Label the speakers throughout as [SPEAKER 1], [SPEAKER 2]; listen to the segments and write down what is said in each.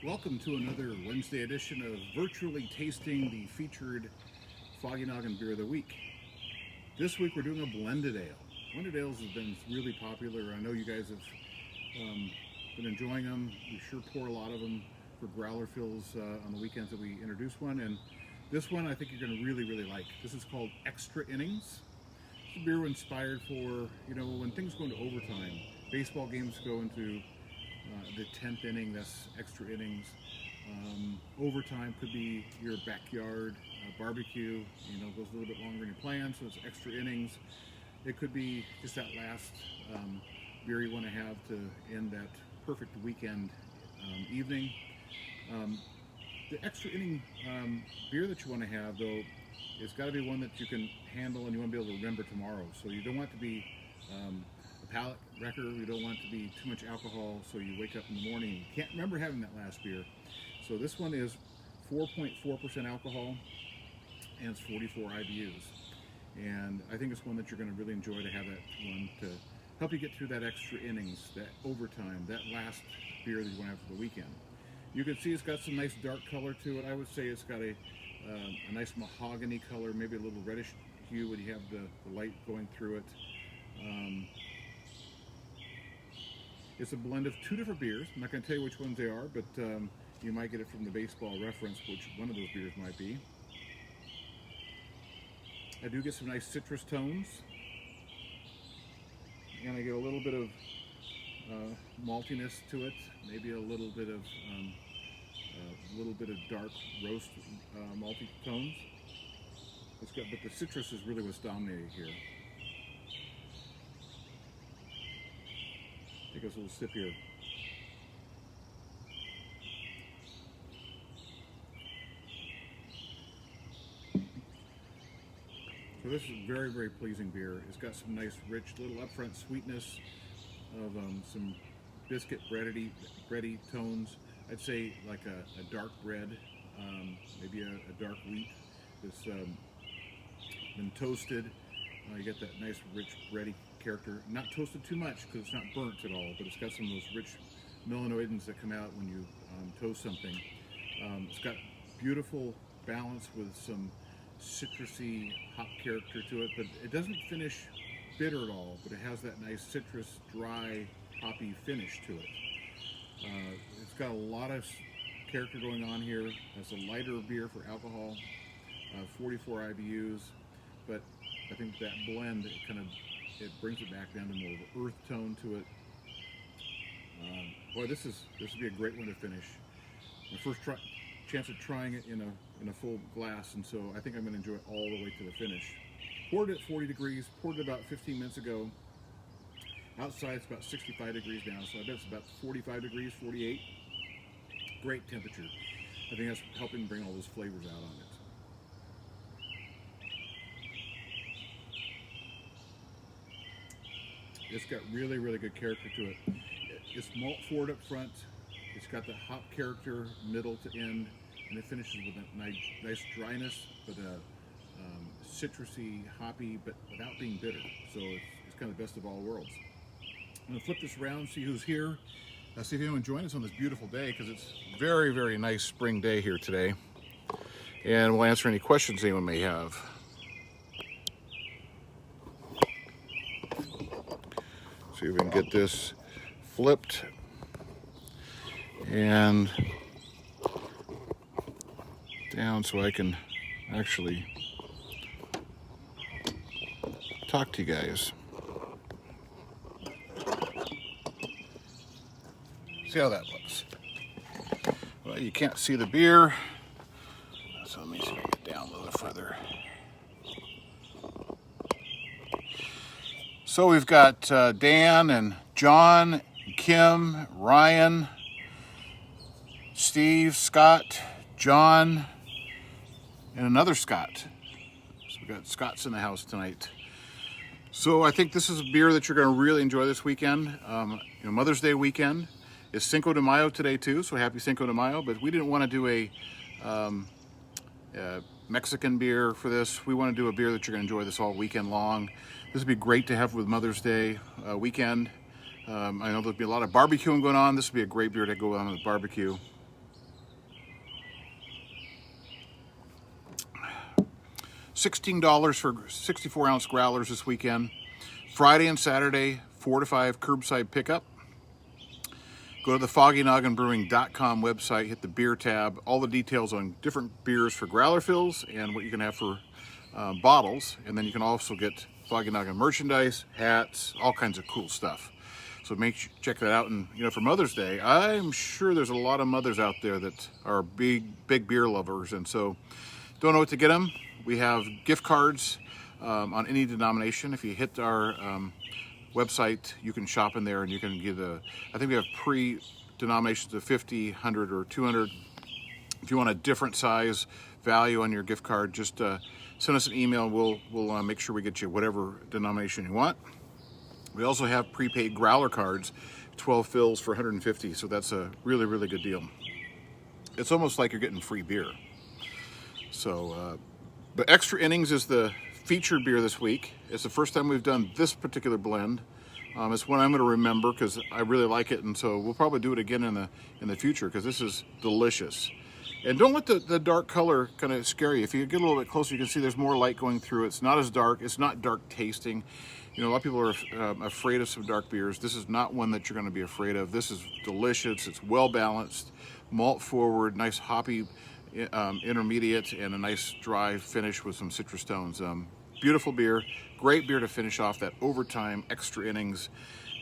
[SPEAKER 1] Welcome to another Wednesday edition of virtually tasting the featured Foggy Noggin Beer of the Week. This week we're doing a blended ale. Blended ales have been really popular. I know you guys have been enjoying them. We sure pour a lot of them for growler fills on the weekends that we introduce one. And this one I think you're going to really like. This is called Extra Innings. It's a beer inspired for, when things go into overtime. Baseball games go into the 10th inning, that's extra innings. Overtime could be your backyard barbecue, goes a little bit longer than your plan, so it's extra innings. It could be just that last beer you want to have to end that perfect weekend evening. The extra inning beer that you want to have, though, it's got to be one that you can handle and you want to be able to remember tomorrow. So you don't want it to be a palate wrecker. You don't want it to be too much alcohol, so you wake up in the morning and you can't remember having that last beer. So this one is 4.4% alcohol and it's 44 IBUs. And I think it's one that you're going to really enjoy to have that one to help you get through that extra innings, that overtime, that last beer that you want to have for the weekend. You can see it's got some nice dark color to it. I would say it's got a nice mahogany color, maybe a little reddish hue when you have the light going through it. It's a blend of two different beers. I'm not going to tell you which ones they are, but you might get it from the baseball reference, which one of those beers might be. I do get some nice citrus tones, and I get a little bit of maltiness to it, maybe a little bit of dark roast malty tones. But the citrus is really what's dominating here. Take us a little sip here. So this is a very pleasing beer. It's got some nice rich little upfront sweetness of some biscuit bready tones. I'd say like a dark bread, maybe a dark wheat that's been toasted. You get that nice rich bready character. Not toasted too much because it's not burnt at all, but it's got some of those rich melanoidins that come out when you toast something. It's got beautiful balance with some citrusy hop character to it, but it doesn't finish bitter at all, but it has that nice citrus, dry, hoppy finish to it. It's got a lot of character going on here. It's a lighter beer for alcohol, 44 IBUs, but I think that blend, it brings it back down to more of an earth tone to it. Boy, this would be a great one to finish. My first chance of trying it in a full glass, and so I think I'm going to enjoy it all the way to the finish. Poured it at 40 degrees, poured it about 15 minutes ago. Outside it's about 65 degrees now, so I bet it's about 45 degrees, 48. Great temperature. I think that's helping bring all those flavors out on it. It's got really good character to it. It's malt forward up front. It's got the hop character middle to end, and it finishes with a nice dryness, but a citrusy, hoppy, but without being bitter. So it's kind of the best of all worlds. I'm gonna flip this around, see who's here. See if anyone joined us on this beautiful day, because it's very nice spring day here today. And we'll answer any questions anyone may have. See if we can get this flipped and down so I can actually talk to you guys. See how that looks. Well, you can't see the beer, so let me see if I can get down a little further. So we've got Dan and John, Kim, Ryan, Steve, Scott, John, and another Scott. So we've got Scotts in the house tonight. So I think this is a beer that you're going to really enjoy this weekend. Mother's Day weekend. It's Cinco de Mayo today too, so happy Cinco de Mayo. But we didn't want to do a Mexican beer for this. We want to do a beer that you're going to enjoy this all weekend long. This would be great to have with Mother's Day weekend. I know there'll be a lot of barbecuing going on. This would be a great beer to go on with barbecue. $16 for 64-ounce growlers this weekend. Friday and Saturday, 4 to 5 curbside pickup. Go to the foggynogginbrewing.com website, hit the beer tab, all the details on different beers for growler fills and what you can have for bottles. And then you can also get Foggy Noggin merchandise, hats, all kinds of cool stuff. So check that out. And for Mother's Day, I'm sure there's a lot of mothers out there that are big beer lovers. And so don't know what to get them. We have gift cards on any denomination. If you hit our website, you can shop in there and you can get I think we have pre-denominations of 50, 100, or 200. If you want a different size value on your gift card, just send us an email. We'll make sure we get you whatever denomination you want. We also have prepaid growler cards, 12 fills for 150, so that's a really, really good deal. It's almost like you're getting free beer. So, but Extra Innings is the featured beer this week. It's the first time we've done this particular blend. It's one I'm going to remember because I really like it, and so we'll probably do it again in the future because this is delicious. And don't let the dark color kind of scare you. If you get a little bit closer, you can see there's more light going through. It's not as dark. It's not dark tasting. A lot of people are afraid of some dark beers. This is not one that you're going to be afraid of. This is delicious. It's well balanced, malt forward, nice hoppy intermediate, and a nice dry finish with some citrus tones. Beautiful beer, great beer to finish off that overtime Extra Innings.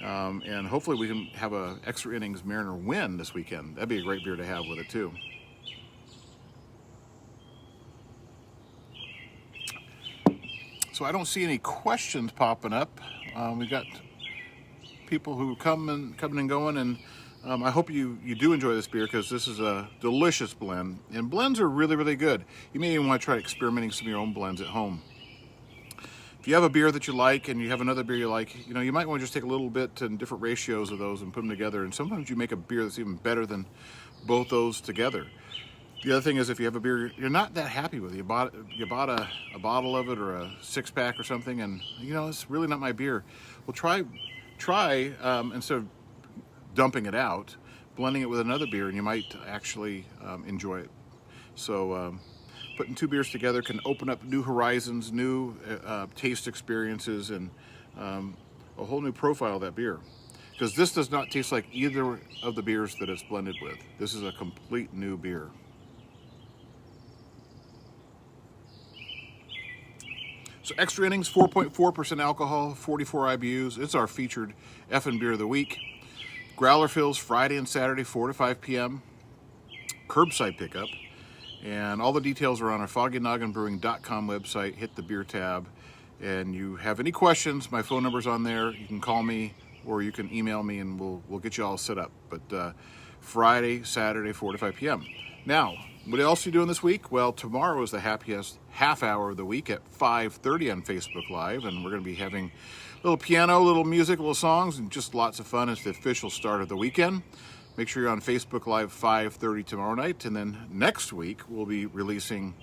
[SPEAKER 1] And hopefully we can have a Extra Innings Mariner win this weekend. That'd be a great beer to have with it too. So I don't see any questions popping up. We've got people who coming and going, and I hope you do enjoy this beer because this is a delicious blend. And blends are really, really good. You may even want to try experimenting some of your own blends at home. If you have a beer that you like and you have another beer you like, you might want to just take a little bit and different ratios of those and put them together. And sometimes you make a beer that's even better than both those together. The other thing is, if you have a beer you're not that happy with, you bought a bottle of it or a 6-pack or something, and it's really not my beer. Well, try instead of dumping it out, blending it with another beer, and you might actually enjoy it. So putting two beers together can open up new horizons, new taste experiences, and a whole new profile of that beer. Because this does not taste like either of the beers that it's blended with. This is a complete new beer. So Extra Innings, 4.4% alcohol, 44 IBUs. It's our featured effing beer of the week. Growler fills Friday and Saturday, 4 to 5 p.m. Curbside pickup. And all the details are on our foggynogginbrewing.com website. Hit the beer tab. And you have any questions, my phone number's on there. You can call me or you can email me and we'll get you all set up. But Friday, Saturday, 4 to 5 p.m. Now, what else are you doing this week? Well, tomorrow is the happiest half hour of the week at 5:30 on Facebook Live, and we're going to be having a little piano, a little music, little songs, and just lots of fun. It's the official start of the weekend. Make sure you're on Facebook Live 5:30 tomorrow night, and then next week we'll be releasing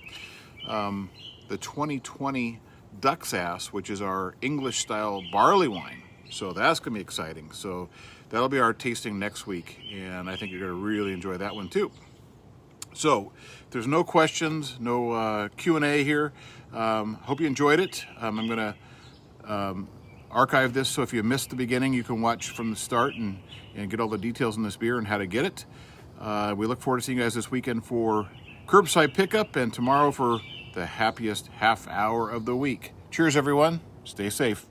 [SPEAKER 1] the 2020 Duck's Ass, which is our English-style barley wine. So that's going to be exciting. So that'll be our tasting next week, and I think you're going to really enjoy that one too. So if there's no questions, no Q&A here. Hope you enjoyed it. I'm going to archive this, so if you missed the beginning, you can watch from the start and get all the details on this beer and how to get it. We look forward to seeing you guys this weekend for curbside pickup and tomorrow for the happiest half hour of the week. Cheers, everyone. Stay safe.